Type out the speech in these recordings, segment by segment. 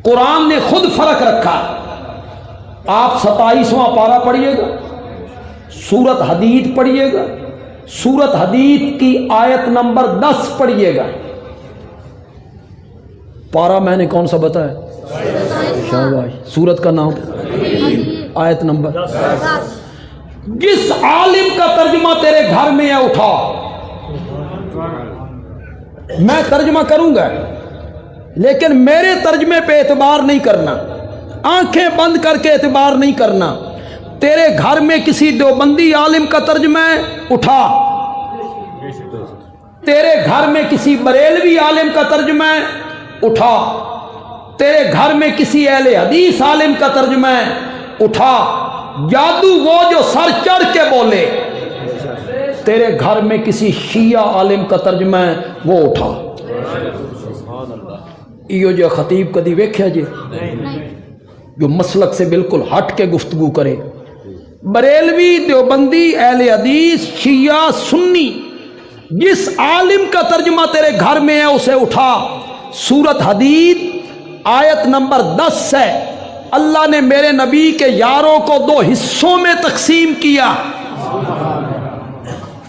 قرآن نے خود فرق رکھا. آپ 27واں پارہ پڑھیے گا, سورت حدید پڑھیے گا, سورت حدید کی آیت نمبر 10 پڑھیے گا. پارہ میں نے کون سا بتایا؟ شاباش. سورت کا نام, آیت نمبر. جس عالم کا ترجمہ تیرے گھر میں ہے اٹھا. میں ترجمہ کروں گا لیکن میرے ترجمے پہ اعتبار نہیں کرنا, آنکھیں بند کر کے اعتبار نہیں کرنا. تیرے گھر میں کسی دیوبندی عالم کا ترجمہ ہے اٹھا, تیرے گھر میں کسی بریلوی عالم کا ترجمہ ہے اٹھا, تیرے گھر میں کسی اہل حدیث عالم کا ترجمہ ہے اٹھا. جادو وہ جو سر چڑھ کے بولے. تیرے گھر میں کسی شیعہ عالم کا ترجمہ ہے وہ اٹھا. ایو جو خطیب کدی ویکھیا جی جو مسلک سے بالکل ہٹ کے گفتگو کرے. بریلوی, دیوبندی, اہل حدیث, شیعہ, سنی, جس عالم کا ترجمہ تیرے گھر میں ہے اسے اٹھا. سورت حدید آیت نمبر 10 ہے. اللہ نے میرے نبی کے یاروں کو 2 حصوں میں تقسیم کیا.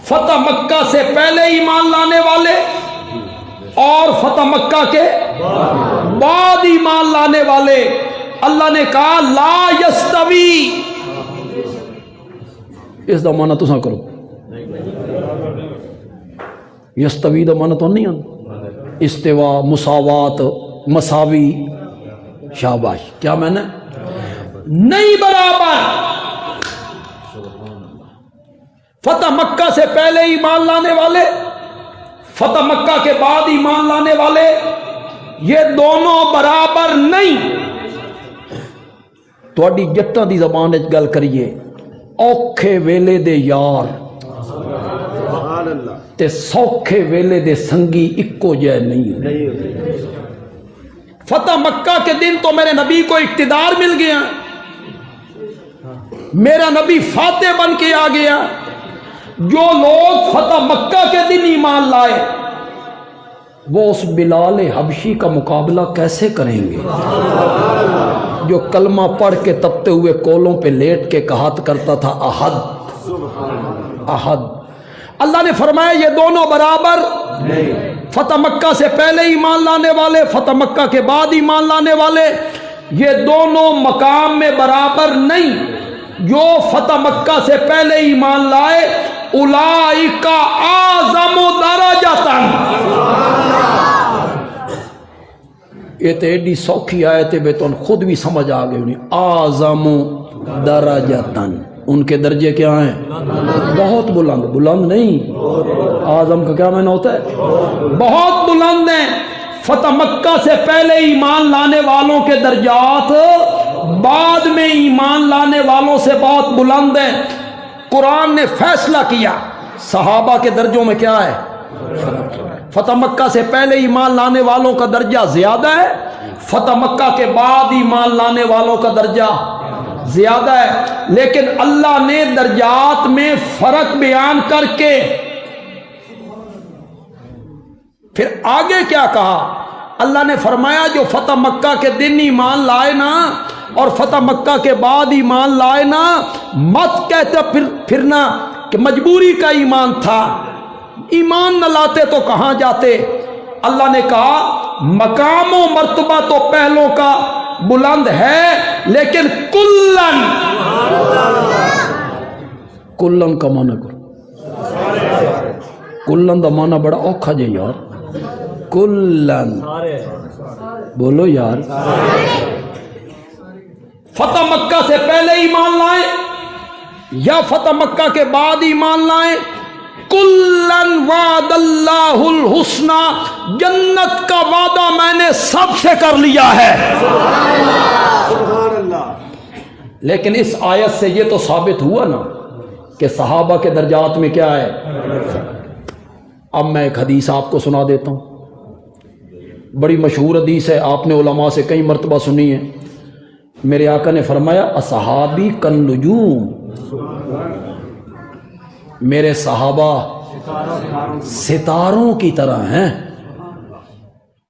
فتح مکہ سے پہلے ایمان لانے والے اور فتح مکہ کے بعد ایمان لانے والے. اللہ نے کہا لا یستوی. اس دا معنی تساں کرو. یستوی دا معنی تو نہیں آتا. استوا, مساوات, مساوی. شاباش. کیا میں نے نہیں برابر. فتح مکہ سے پہلے ایمان لانے والے, فتح مکہ کے بعد ایمان لانے والے, یہ دونوں برابر نہیں. تھوڑی جٹاں دی زبان وچ گل کریے, اوکھے ویلے دے یار تے سوکھے ویلے دے سنگی اکو جے نہیں. فتح مکہ کے دن تو میرے نبی کو اقتدار مل گیا, میرا نبی فاتح بن کے آ گیا. جو لوگ فتح مکہ کے دن ایمان لائے وہ اس بلال حبشی کا مقابلہ کیسے کریں گے جو کلمہ پڑھ کے تپتے ہوئے کولوں پہ لیٹ کے کہات کرتا تھا احد احد. اللہ نے فرمایا یہ دونوں برابر نہیں. فتح مکہ سے پہلے ایمان لانے والے, فتح مکہ کے بعد ایمان لانے والے, یہ دونوں مقام میں برابر نہیں. جو فتح مکہ سے پہلے ایمان لائے اولئک اعظم درجۃ. یہ تو ایڈی سوکھی آیت ہے بے تو خود بھی سمجھ آ گئے. اعظم درجۃ, ان کے درجے کیا ہیں؟ بہت بلند. بلند نہیں, اعظم کا کیا معنی ہوتا ہے؟ بہت بلند ہیں. فتح مکہ سے پہلے ایمان لانے والوں کے درجات بعد میں ایمان لانے والوں سے بہت بلند ہیں. قرآن نے فیصلہ کیا صحابہ کے درجوں میں کیا ہے؟ فتح مکہ سے پہلے ایمان لانے والوں کا درجہ زیادہ ہے, فتح مکہ کے بعد ایمان لانے والوں کا درجہ زیادہ ہے. لیکن اللہ نے درجات میں فرق بیان کر کے پھر آگے کیا کہا؟ اللہ نے فرمایا جو فتح مکہ کے دن ایمان لائے نا اور فتح مکہ کے بعد ایمان لائے نا, مت کہتے پھرنا کہ مجبوری کا ایمان تھا, ایمان نہ لاتے تو کہاں جاتے. اللہ نے کہا مقام و مرتبہ تو پہلوں کا بلند ہے لیکن کلن. کلن کا معنی کرو. کلن کا معنی بڑا اوکھا جے یار. کلن بولو یار. فتح مکہ سے پہلے ایمان لائیں یا فتح مکہ کے بعد ایمان لائیں, کلن وعد اللہ الحسنى, جنت کا وعدہ میں نے سب سے کر لیا ہے. لیکن اس آیت سے یہ تو ثابت ہوا نا کہ صحابہ کے درجات میں کیا ہے. اب میں ایک حدیث آپ کو سنا دیتا ہوں, بڑی مشہور حدیث ہے, آپ نے علماء سے کئی مرتبہ سنی ہے. میرے آقا نے فرمایا اصحابی کالنجوم, میرے صحابہ ستاروں کی طرح ہیں.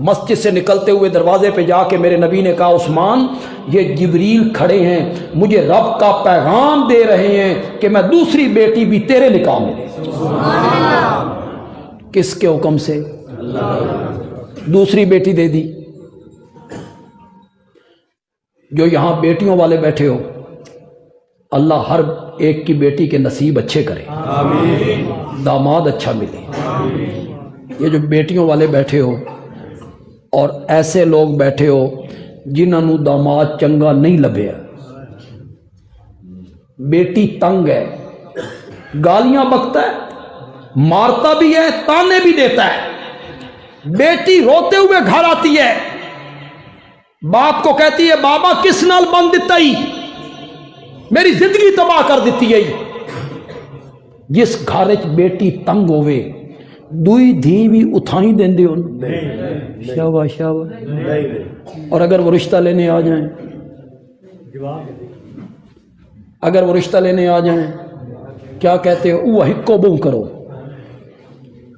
مسجد سے نکلتے ہوئے دروازے پہ جا کے میرے نبی نے کہا عثمان یہ جبریل کھڑے ہیں مجھے رب کا پیغام دے رہے ہیں کہ میں دوسری بیٹی بھی تیرے نکاح میں دے دوں۔ کس کے حکم سے؟ دوسری بیٹی دے دی۔ جو یہاں بیٹیوں والے بیٹھے ہو اللہ ہر ایک کی بیٹی کے نصیب اچھے کرے، داماد اچھا ملے۔ یہ جو بیٹیوں والے بیٹھے ہو اور ایسے لوگ بیٹھے ہو جنہوں داماد چنگا نہیں لبھیا، بیٹی تنگ ہے، گالیاں بکتا ہے، مارتا بھی ہے، تانے بھی دیتا ہے، بیٹی روتے ہوئے گھر آتی ہے، باپ کو کہتی ہے بابا کس نال بند دیتا ہی میری زندگی تباہ کر دیتی ہے۔ جس گھر وچ بیٹی تنگ ہوئے دوئی دھی بھی اتھائی دیں دے ان شابہ شابہ۔ اور اگر وہ رشتہ لینے آ جائیں، اگر وہ رشتہ لینے آ جائیں کیا کہتے ہیں وہ ہکو بو کرو،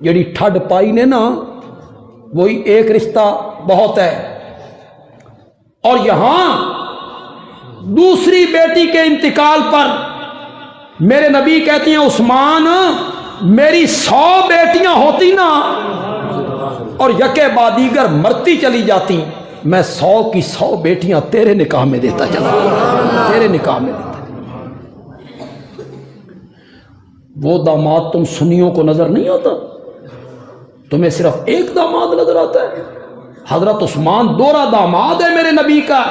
جڑی ٹھڈ پائی نے نا وہی ایک رشتہ بہت ہے۔ اور یہاں دوسری بیٹی کے انتقال پر میرے نبی کہتے ہیں عثمان میری 100 بیٹیاں ہوتی نا اور یکے بعد دیگر مرتی چلی جاتی، میں 100 کی 100 بیٹیاں تیرے نکاح میں دیتا چلا، تیرے نکاح میں دیتا۔ وہ داماد تم سنیوں کو نظر نہیں آتا، تمہیں صرف ایک داماد نظر آتا ہے۔ حضرت عثمان دوہرا داماد ہے میرے نبی کا۔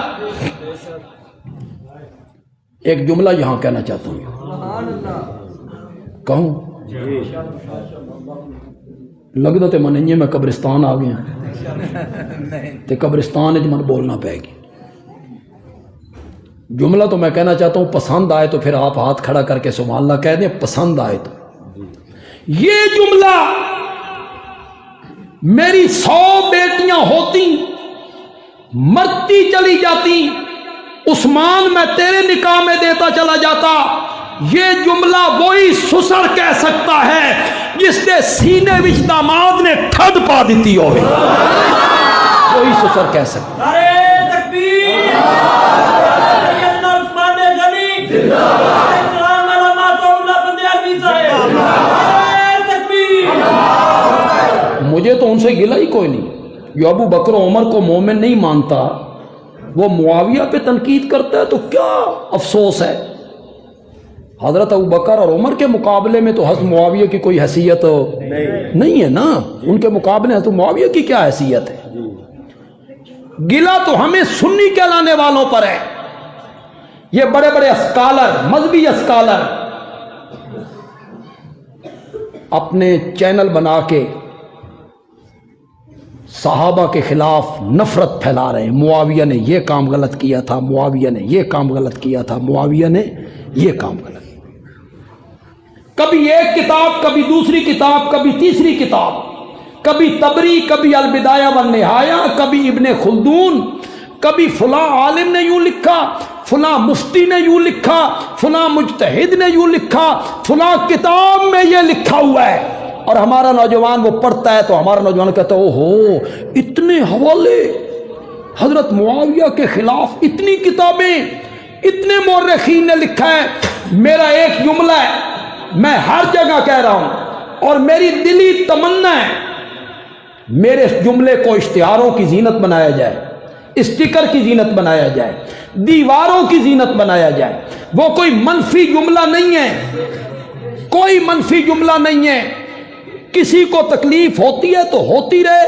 ایک جملہ یہاں کہنا چاہتا ہوں، کہوں؟ لگتا تے من میں قبرستان آ گیا تے قبرستان من بولنا پائے گی۔ جملہ تو میں کہنا چاہتا ہوں، پسند آئے تو پھر آپ ہاتھ کھڑا کر کے سبحان اللہ کہہ دیں، پسند آئے تو۔ یہ جملہ میری 100 بیٹیاں ہوتی مرتی چلی جاتی عثمان میں تیرے نکاح میں دیتا چلا جاتا، یہ جملہ وہی سسر کہہ سکتا ہے جس نے سینے وچ داماد نے ٹھڈ پا دیتی ہوئے، وہی سسر کہہ سکتا۔ نعرہ تکبیر، سیدنا عثمان غنی زندہ باد، اسلام علامات اللہ بندے علی صاحب، نعرہ تکبیر۔ مجھے تو ان سے گلہ ہی کوئی نہیں، جو ابو بکر و عمر کو مومن نہیں مانتا وہ معاویہ پہ تنقید کرتا ہے تو کیا افسوس ہے۔ حضرت ابو بکر اور عمر کے مقابلے میں تو حضرت معاویہ کی کوئی حیثیت نہیں ہے نا، ان کے مقابلے حضرت معاویہ کی کیا حیثیت ہے۔ گلہ تو ہمیں سنی کہلانے والوں پر ہے، یہ بڑے بڑے اسکالر، مذہبی اسکالر اپنے چینل بنا کے صحابہ کے خلاف نفرت پھیلا رہے ہیں، معاویہ نے یہ کام غلط کیا تھا، معاویہ نے یہ کام غلط کیا تھا، معاویہ نے یہ کام غلط۔ کبھی ایک کتاب، کبھی دوسری کتاب، کبھی تیسری کتاب، کبھی تبری، کبھی البدایہ والنہایہ، کبھی ابن خلدون، کبھی فلاں عالم نے یوں لکھا، فلاں مفتی نے یوں لکھا، فلاں مجتہد نے یوں لکھا، فلاں کتاب میں یہ لکھا ہوا ہے۔ اور ہمارا نوجوان وہ پڑھتا ہے تو ہمارا نوجوان کہتا ہے اوہو اتنے حوالے حضرت معاویہ کے خلاف، اتنی کتابیں، اتنے مورخین نے لکھا ہے۔ میرا ایک جملہ ہے، میں ہر جگہ کہہ رہا ہوں اور میری دلی تمنا ہے میرے جملے کو اشتہاروں کی زینت بنایا جائے، اسٹیکر کی زینت بنایا جائے، دیواروں کی زینت بنایا جائے۔ وہ کوئی منفی جملہ نہیں ہے، کوئی منفی جملہ نہیں ہے۔ کسی کو تکلیف ہوتی ہے تو ہوتی رہے،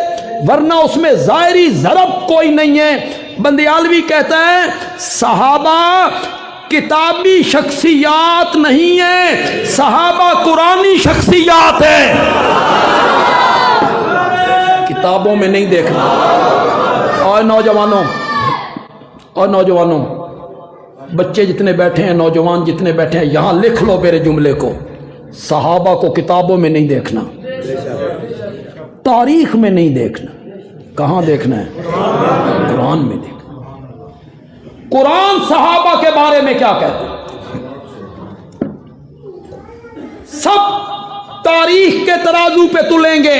ورنہ اس میں ظاہری ضرب کوئی نہیں ہے۔ بندیالوی کہتا ہے صحابہ کتابی شخصیات نہیں ہیں، صحابہ قرآنی شخصیات ہیں۔ کتابوں میں نہیں دیکھنا۔ اور نوجوانوں بچے جتنے بیٹھے ہیں، نوجوان جتنے بیٹھے ہیں، یہاں لکھ لو میرے جملے کو، صحابہ کو کتابوں میں نہیں دیکھنا، تاریخ میں نہیں دیکھنا، کہاں دیکھنا ہے؟ قرآن میں دیکھنا۔ قرآن صحابہ کے بارے میں کیا کہتے ہیں؟ سب تاریخ کے ترازو پہ تلیں گے،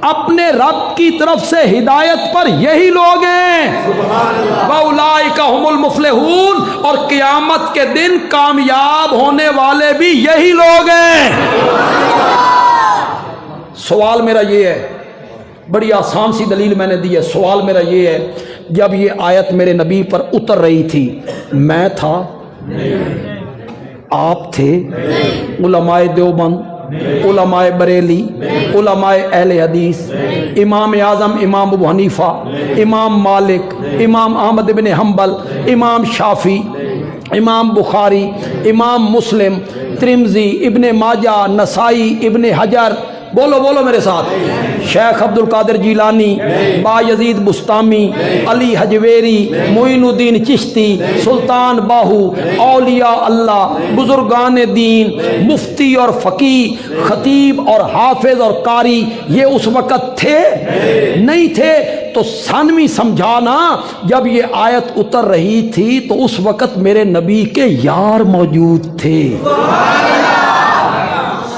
اپنے رب کی طرف سے ہدایت پر یہی لوگ ہیں وَأُولَٰئِكَ هُمُ الْمُفْلِحُونَ، اور قیامت کے دن کامیاب ہونے والے بھی یہی لوگ ہیں۔ سوال میرا یہ ہے، بڑی آسان سی دلیل میں نے دی ہے، سوال میرا یہ ہے، جب یہ آیت میرے نبی پر اتر رہی تھی میں تھا؟ آپ تھے؟ علماء دیوبند، علماء بریلی، علماء اہل حدیث، امام اعظم امام ابو حنیفہ، امام مالک، امام احمد بن حنبل، امام شافعی، امام بخاری، امام مسلم، ترمذی، ابن ماجہ، نسائی، ابن حجر، بولو بولو میرے ساتھ، شیخ عبد القادر جیلانی، بایزید بستامی، علی حجویری، معین الدین چشتی، سلطان باہو، اولیاء اللہ، بزرگان دین، مفتی اور فقی، خطیب اور حافظ اور قاری، یہ اس وقت تھے؟ نہیں تھے۔ تو ثانوی سمجھانا، جب یہ آیت اتر رہی تھی تو اس وقت میرے نبی کے یار موجود تھے۔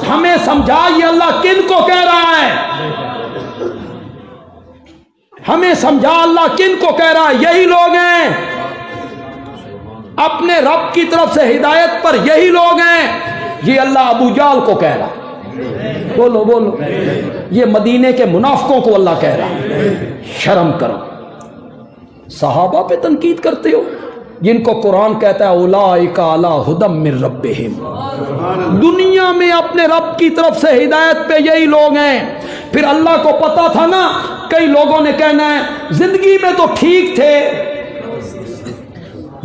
ہمیں سمجھا یہ اللہ کن کو کہہ رہا ہے، ہمیں سمجھا اللہ کن کو کہہ رہا ہے، یہی لوگ ہیں اپنے رب کی طرف سے ہدایت پر، یہی لوگ ہیں۔ یہ اللہ ابو جہل کو کہہ رہا ہے، بولو بولو، یہ مدینے کے منافقوں کو اللہ کہہ رہا ہے، شرم کرو۔ صحابہ پہ تنقید کرتے ہو جن کو قرآن کہتا ہے اولئک علی ھدی من ربہم، دنیا میں اپنے رب کی طرف سے ہدایت پہ یہی لوگ ہیں۔ پھر اللہ کو پتا تھا نا، کئی لوگوں نے کہنا ہے زندگی میں تو ٹھیک تھے،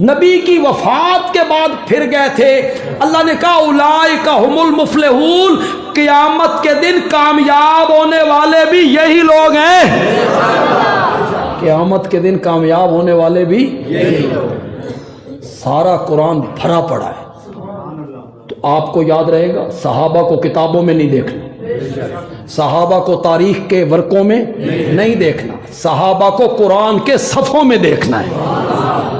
نبی کی وفات کے بعد پھر گئے تھے۔ اللہ نے کہا اولئک ھم المفلحون، قیامت کے دن کامیاب ہونے والے بھی یہی لوگ ہیں۔ قیامت کے دن کامیاب ہونے والے بھی یہی لوگ۔ سارا قرآن بھرا پڑا ہے، تو آپ کو یاد رہے گا، صحابہ کو کتابوں میں نہیں دیکھنا، صحابہ کو تاریخ کے ورقوں میں نہیں دیکھنا، صحابہ کو قرآن کے صفحوں میں دیکھنا ہے۔